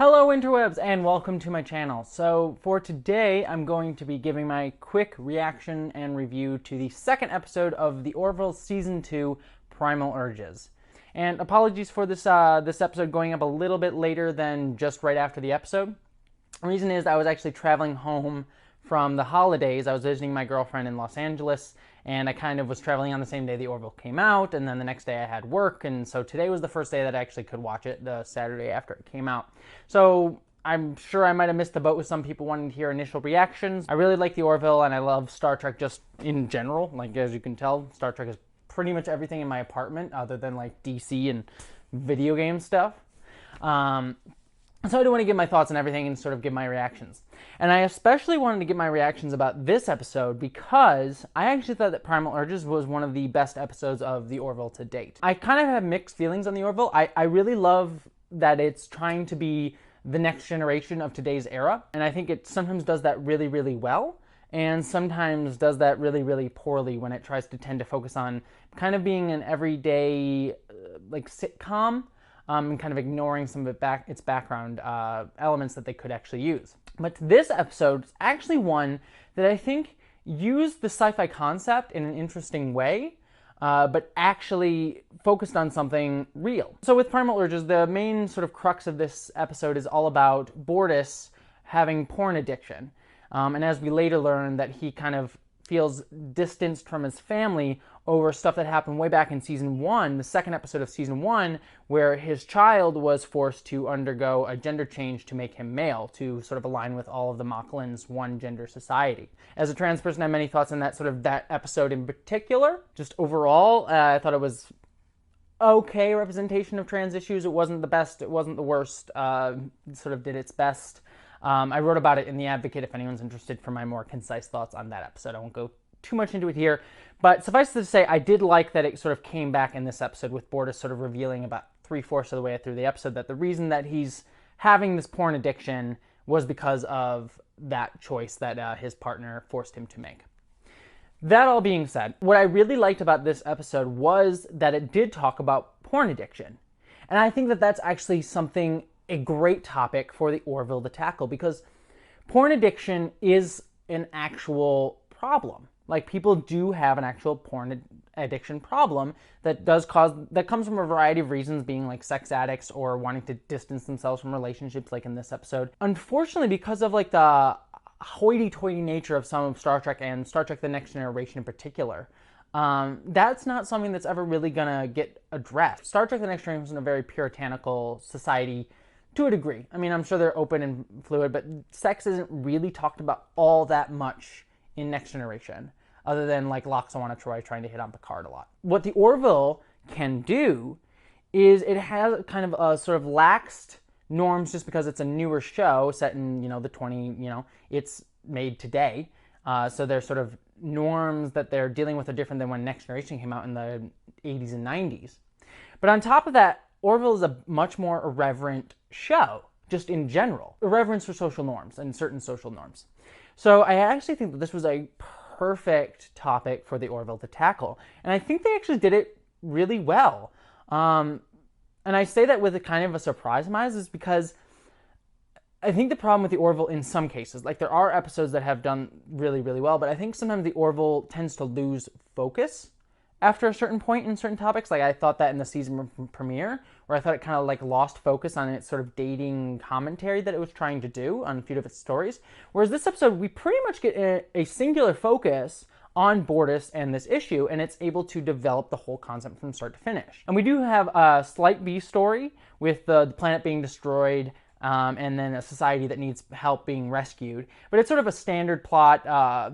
Hello interwebs and welcome to my channel. So for today I'm going to be giving my quick reaction and review to the second episode of the Orville Season 2 Primal Urges. And apologies for this episode going up a little bit later than just right after the episode. The reason is I was actually traveling home from the holidays. I was visiting my girlfriend in Los Angeles, and I kind of was traveling on the same day the Orville came out, and then the next day I had work, and so today was the first day that I actually could watch it, the Saturday after it came out. So I'm sure I might have missed the boat with some people wanting to hear initial reactions. I really like the Orville, and I love Star Trek just in general. Like, as you can tell, Star Trek is pretty much everything in my apartment other than like DC and video game stuff. So I do want to give my thoughts on everything and sort of give my reactions. And I especially wanted to give my reactions about this episode because I actually thought that Primal Urges was one of the best episodes of the Orville to date. I kind of have mixed feelings on the Orville. I really love that it's trying to be the next generation of today's era. And I think it sometimes does that really, really well. And sometimes does that really, really poorly when it tries to tend to focus on kind of being an everyday like sitcom. And kind of ignoring some of its background elements that they could actually use. But this episode is actually one that I think used the sci-fi concept in an interesting way, but actually focused on something real. So with Primal Urges, the main sort of crux of this episode is all about Bortus having porn addiction. And as we later learn that he kind of feels distanced from his family over stuff that happened way back in season 1, the second episode of season 1, where his child was forced to undergo a gender change to make him male, to sort of align with all of the Machlin's one-gender society. As a trans person, I have many thoughts on that episode in particular. Just overall, I thought it was okay representation of trans issues. It wasn't the best, it wasn't the worst, it sort of did its best. I wrote about it in The Advocate if anyone's interested for my more concise thoughts on that episode. I won't go too much into it here, but suffice to say, I did like that it sort of came back in this episode with Bortus sort of revealing about 3/4 of the way through the episode that the reason that he's having this porn addiction was because of that choice that his partner forced him to make. That all being said, what I really liked about this episode was that it did talk about porn addiction. And I think that that's actually a great topic for the Orville to tackle, because porn addiction is an actual problem. Like, people do have an actual porn addiction problem that comes from a variety of reasons, being like sex addicts or wanting to distance themselves from relationships, like in this episode. Unfortunately, because of like the hoity-toity nature of some of Star Trek and Star Trek The Next Generation in particular, that's not something that's ever really gonna get addressed. Star Trek The Next Generation is a very puritanical society to a degree. I mean, I'm sure they're open and fluid, but sex isn't really talked about all that much in Next Generation, other than like Loxawana Troy trying to hit on Picard a lot. What the Orville can do is it has kind of a sort of laxed norms just because it's a newer show set in, it's made today. So there's sort of norms that they're dealing with are different than when Next Generation came out in the 80s and 90s. But on top of that, Orville is a much more irreverent show, just in general. Irreverence for social norms and certain social norms. So I actually think that this was a perfect topic for the Orville to tackle. And I think they actually did it really well. And I say that with a kind of a surprise in my eyes is because I think the problem with the Orville in some cases, like there are episodes that have done really, really well, but I think sometimes the Orville tends to lose focus after a certain point in certain topics. Like I thought that in the season premiere, where I thought it kind of like lost focus on its sort of dating commentary that it was trying to do on a few of its stories. Whereas this episode, we pretty much get a singular focus on Bortus and this issue, and it's able to develop the whole concept from start to finish. And we do have a slight B story with the planet being destroyed, and then a society that needs help being rescued. But it's sort of a standard plot.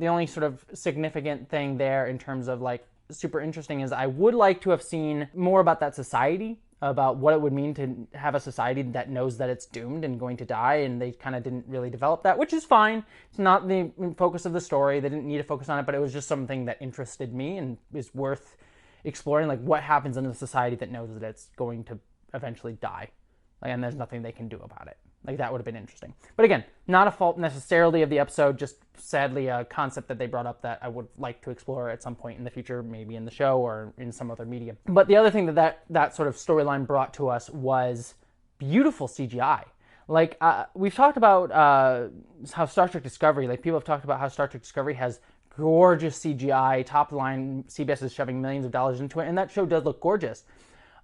The only sort of significant thing there in terms of like super interesting is I would like to have seen more about that society, about what it would mean to have a society that knows that it's doomed and going to die, and they kind of didn't really develop that, which is fine. It's not the focus of the story. They didn't need to focus on it, but it was just something that interested me and is worth exploring, like what happens in a society that knows that it's going to eventually die, and there's nothing they can do about it. Like, that would have been interesting. But again, not a fault necessarily of the episode, just sadly a concept that they brought up that I would like to explore at some point in the future, maybe in the show or in some other medium. But the other thing that sort of storyline brought to us was beautiful CGI. Like, we've talked about how Star Trek Discovery, like people have talked about how Star Trek Discovery has gorgeous CGI, top line, CBS is shoving millions of dollars into it, and that show does look gorgeous.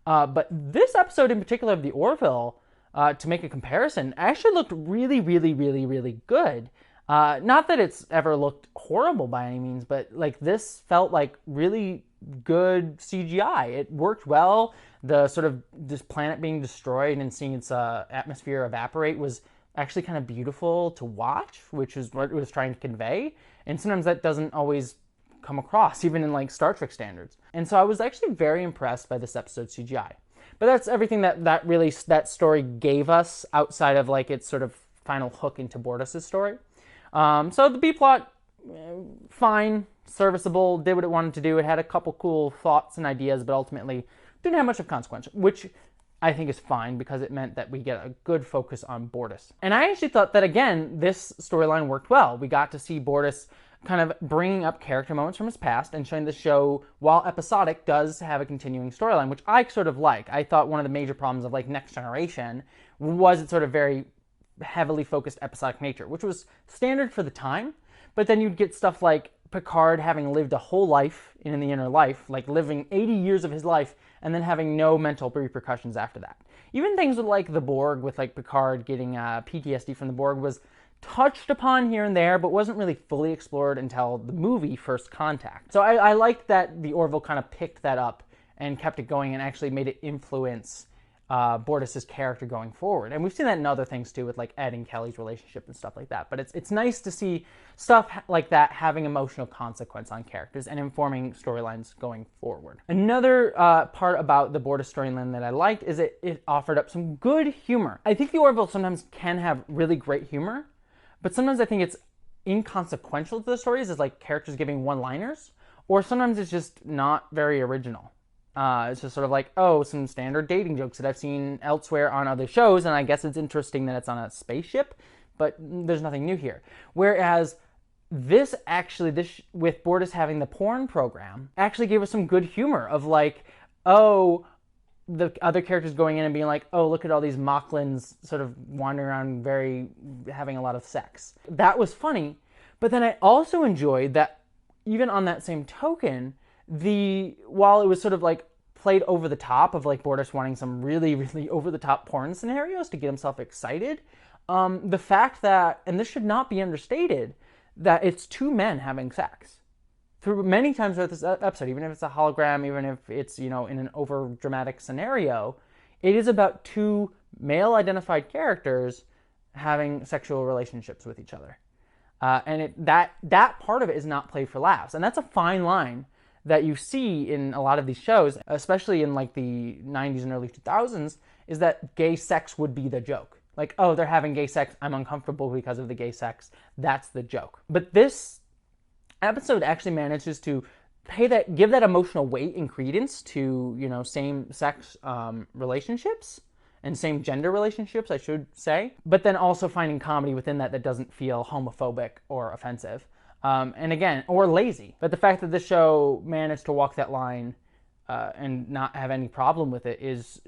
But this episode in particular of the Orville, to make a comparison, actually looked really, really, really, really good. Not that it's ever looked horrible by any means, but like this felt like really good CGI. It worked well. The sort of this planet being destroyed and seeing its atmosphere evaporate was actually kind of beautiful to watch, which is what it was trying to convey. And sometimes that doesn't always come across, even in like Star Trek standards. And so I was actually very impressed by this episode's CGI. But that's everything that story gave us outside of like its sort of final hook into Bortus' story. So the B plot, fine, serviceable, did what it wanted to do. It had a couple cool thoughts and ideas, but ultimately didn't have much of consequence, which I think is fine because it meant that we get a good focus on Bortus. And I actually thought that, again, this storyline worked well. We got to see Bortus kind of bringing up character moments from his past and showing the show, while episodic, does have a continuing storyline, which I sort of like. I thought one of the major problems of like Next Generation was its sort of very heavily focused episodic nature, which was standard for the time, but then you'd get stuff like Picard having lived a whole life in the inner life, like living 80 years of his life, and then having no mental repercussions after that. Even things with like the Borg, with like Picard getting PTSD from the Borg, was touched upon here and there, but wasn't really fully explored until the movie First Contact. So I liked that the Orville kind of picked that up and kept it going and actually made it influence Bortus' character going forward. And we've seen that in other things too, with like Ed and Kelly's relationship and stuff like that. But it's nice to see stuff like that having emotional consequence on characters and informing storylines going forward. Another part about the Bortus storyline that I liked is it offered up some good humor. I think the Orville sometimes can have really great humor, but sometimes I think it's inconsequential to the stories, as like characters giving one-liners, or sometimes it's just not very original. It's just sort of like, oh, some standard dating jokes that I've seen elsewhere on other shows, and I guess it's interesting that it's on a spaceship, but there's nothing new here. Whereas this with Bortus having the porn program, actually gave us some good humor of like, oh, the other characters going in and being like, oh, look at all these Mocklins sort of wandering around having a lot of sex. That was funny, but then I also enjoyed that even on that same token, while it was sort of like played over the top of like Bortus wanting some really, really over the top porn scenarios to get himself excited, the fact that, and this should not be understated, that it's two men having sex through many times throughout this episode, even if it's a hologram, even if it's, in an over dramatic scenario, it is about two male identified characters having sexual relationships with each other. And that part of it is not played for laughs. And that's a fine line that you see in a lot of these shows, especially in like the 90s and early 2000s, is that gay sex would be the joke. Like, oh, they're having gay sex, I'm uncomfortable because of the gay sex. That's the joke. But this episode actually manages to give that emotional weight and credence to, same-sex relationships and same-gender relationships, I should say, but then also finding comedy within that doesn't feel homophobic or offensive. And again, or lazy. But the fact that the show managed to walk that line and not have any problem with it is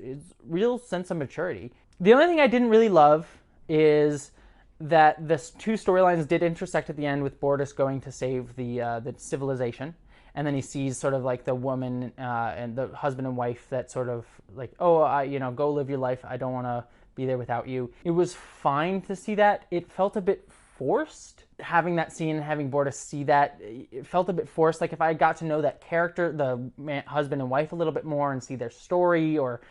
real sense of maturity. The only thing I didn't really love is that the two storylines did intersect at the end, with Bortus going to save the civilization, and then he sees sort of like the woman and the husband and wife that sort of like, oh, go live your life. I don't want to be there without you. It was fine to see that. It felt a bit forced. Having that scene and having Bortus see that, it felt a bit forced. Like if I got to know that character, the husband and wife, a little bit more and see their story, or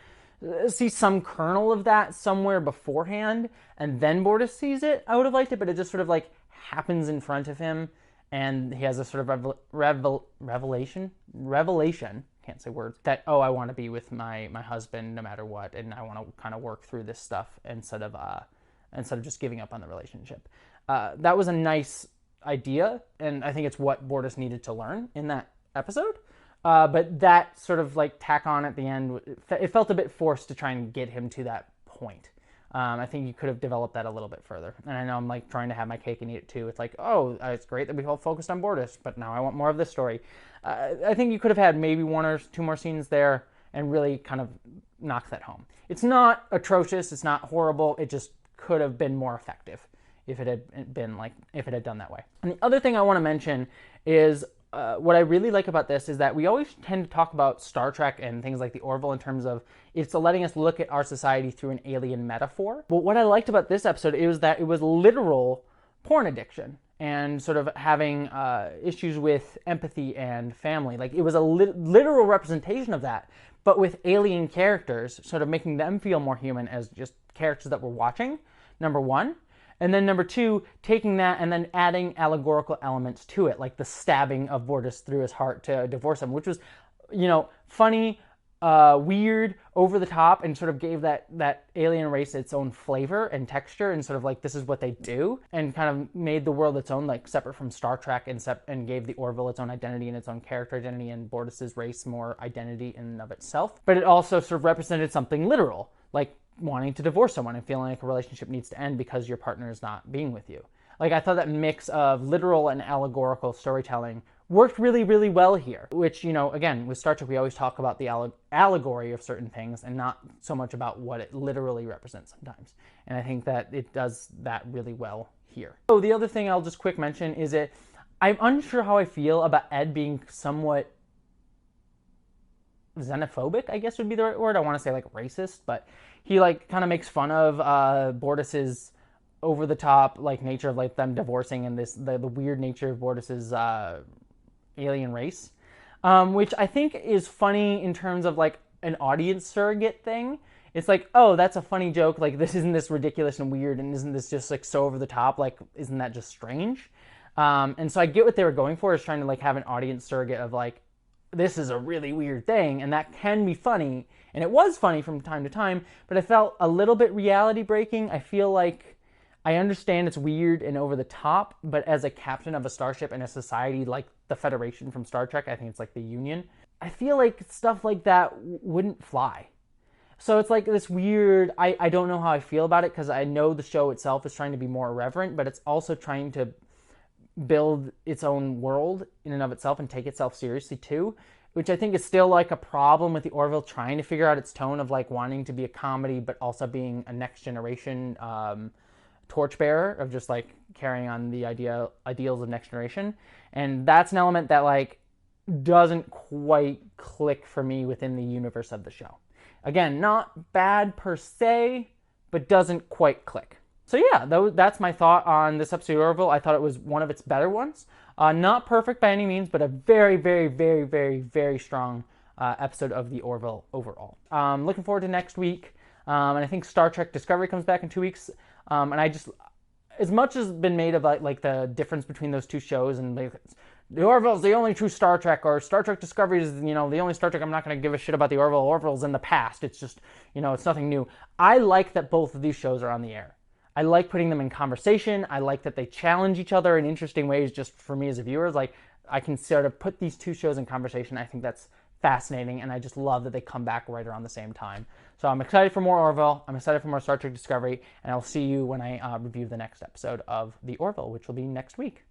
see some kernel of that somewhere beforehand, and then Bortus sees it, I would have liked it, but it just sort of like happens in front of him, and he has a sort of revelation, can't say words, that, oh, I want to be with my husband no matter what, and I want to kind of work through this stuff instead of just giving up on the relationship. That was a nice idea, and I think it's what Bortus needed to learn in that episode. But that sort of like tack on at the end, it felt a bit forced to try and get him to that point. I think you could have developed that a little bit further. And I know I'm like trying to have my cake and eat it too. It's like, oh, it's great that we've all focused on Bortus, but now I want more of this story. I think you could have had maybe one or two more scenes there and really kind of knock that home. It's not atrocious. It's not horrible. It just could have been more effective if it had been if it had done that way. And the other thing I want to mention is what I really like about this is that we always tend to talk about Star Trek and things like the Orville in terms of it's letting us look at our society through an alien metaphor. But what I liked about this episode is that it was literal porn addiction and sort of having issues with empathy and family. Like, it was a literal representation of that, but with alien characters, sort of making them feel more human as just characters that we're watching, number one. And then number two, taking that and then adding allegorical elements to it, like the stabbing of Bortus through his heart to divorce him, which was, funny, weird, over the top, and sort of gave that alien race its own flavor and texture, and sort of like, this is what they do, and kind of made the world its own, like separate from Star Trek, and gave the Orville its own identity and its own character identity, and Bortus's race more identity in and of itself. But it also sort of represented something literal, like wanting to divorce someone and feeling like a relationship needs to end because your partner is not being with you. Like, I thought that mix of literal and allegorical storytelling worked really, really well here, which, again, with Star Trek, we always talk about the allegory of certain things and not so much about what it literally represents sometimes. And I think that it does that really well here. So the other thing I'll just quick mention is I'm unsure how I feel about Ed being somewhat xenophobic, I guess would be the right word. I want to say like racist, but he kind of makes fun of Bortus's over the top nature of them divorcing and the weird nature of Bortus's alien race, which I think is funny in terms of an audience surrogate thing. It's like, oh, that's a funny joke. Isn't this ridiculous and weird, and isn't this just so over the top? Isn't that just strange? And so I get what they were going for, is trying to have an audience surrogate of this is a really weird thing, and that can be funny, and it was funny from time to time, but I felt a little bit reality breaking. I feel like I understand it's weird and over the top, but as a captain of a starship in a society like the Federation from Star Trek, I think it's the Union, I feel like stuff like that wouldn't fly. So it's this weird, I don't know how I feel about it, because I know the show itself is trying to be more irreverent, but it's also trying to build its own world in and of itself and take itself seriously too, which I think is still a problem with the Orville trying to figure out its tone of wanting to be a comedy but also being a next generation torchbearer of just carrying on the ideals of next generation. And that's an element that doesn't quite click for me within the universe of the show. Again, not bad per se, but doesn't quite click. So yeah, that's my thought on this episode of Orville. I thought it was one of its better ones. Not perfect by any means, but a very, very, very, very, very strong episode of the Orville overall. Looking forward to next week. And I think Star Trek Discovery comes back in 2 weeks. And I just, as much has been made of the difference between those two shows, and the Orville's the only true Star Trek, or Star Trek Discovery is, the only Star Trek, I'm not going to give a shit about the Orville. Orville's in the past. It's just, it's nothing new. I like that both of these shows are on the air. I like putting them in conversation. I like that they challenge each other in interesting ways, just for me as a viewer. I can sort of put these two shows in conversation. I think that's fascinating, and I just love that they come back right around the same time. So I'm excited for more Orville. I'm excited for more Star Trek Discovery, and I'll see you when I review the next episode of The Orville, which will be next week.